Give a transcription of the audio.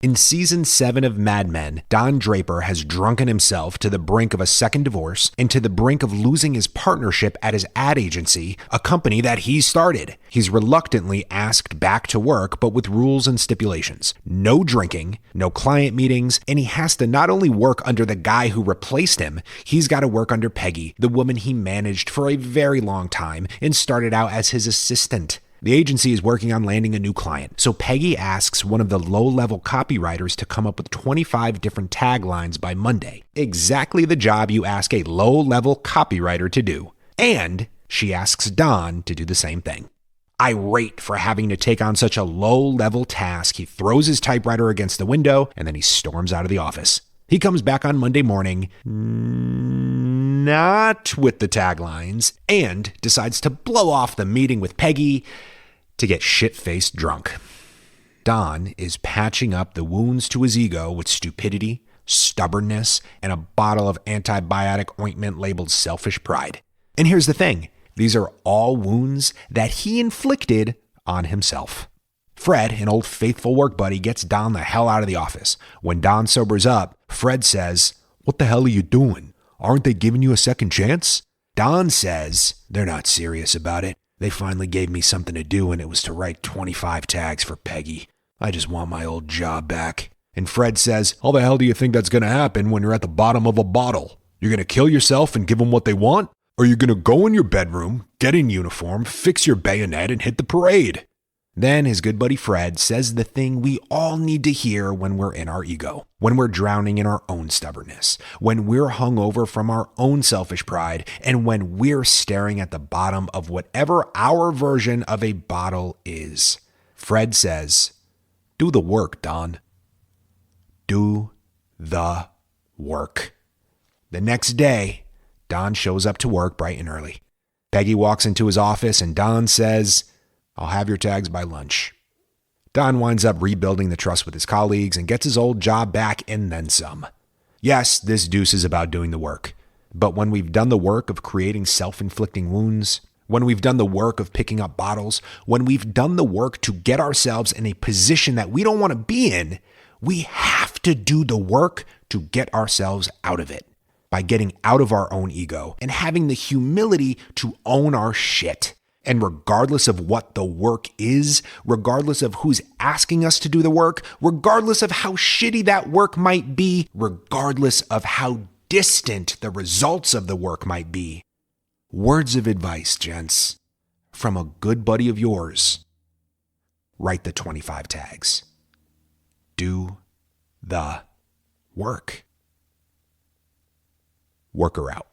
In season 7 of Mad Men, Don Draper has drunken himself to the brink of a second divorce and to the brink of losing his partnership at his ad agency, a company that he started. He's reluctantly asked back to work, but with rules and stipulations. No drinking, no client meetings, and he has to not only work under the guy who replaced him, he's got to work under Peggy, the woman he managed for a very long time and started out as his assistant. The agency is working on landing a new client, so Peggy asks one of the low-level copywriters to come up with 25 different taglines by Monday. Exactly the job you ask a low-level copywriter to do. And she asks Don to do the same thing. Irate for having to take on such a low-level task, he throws his typewriter against the window and then he storms out of the office. He comes back on Monday morning, not with the taglines, and decides to blow off the meeting with Peggy to get shit-faced drunk. Don is patching up the wounds to his ego with stupidity, stubbornness, and a bottle of antibiotic ointment labeled selfish pride. And here's the thing, these are all wounds that he inflicted on himself. Fred, an old faithful work buddy, gets Don the hell out of the office. When Don sobers up, Fred says, "What the hell are you doing? Aren't they giving you a second chance?" Don says, "They're not serious about it. They finally gave me something to do and it was to write 25 tags for Peggy. I just want my old job back." And Fred says, "How the hell do you think that's going to happen when you're at the bottom of a bottle? You're going to kill yourself and give them what they want? Or you're going to go in your bedroom, get in uniform, fix your bayonet, and hit the parade?" Then his good buddy Fred says the thing we all need to hear when we're in our ego, when we're drowning in our own stubbornness, when we're hungover from our own selfish pride, and when we're staring at the bottom of whatever our version of a bottle is. Fred says, "Do the work, Don. Do the work." The next day, Don shows up to work bright and early. Peggy walks into his office and Don says, "I'll have your tags by lunch." Don winds up rebuilding the trust with his colleagues and gets his old job back and then some. Yes, this Deuce is about doing the work. But when we've done the work of creating self-inflicting wounds, when we've done the work of picking up bottles, when we've done the work to get ourselves in a position that we don't want to be in, we have to do the work to get ourselves out of it by getting out of our own ego and having the humility to own our shit. And regardless of what the work is, regardless of who's asking us to do the work, regardless of how shitty that work might be, regardless of how distant the results of the work might be, words of advice, gents, from a good buddy of yours. Write the 25 tags. Do the work. Work her out.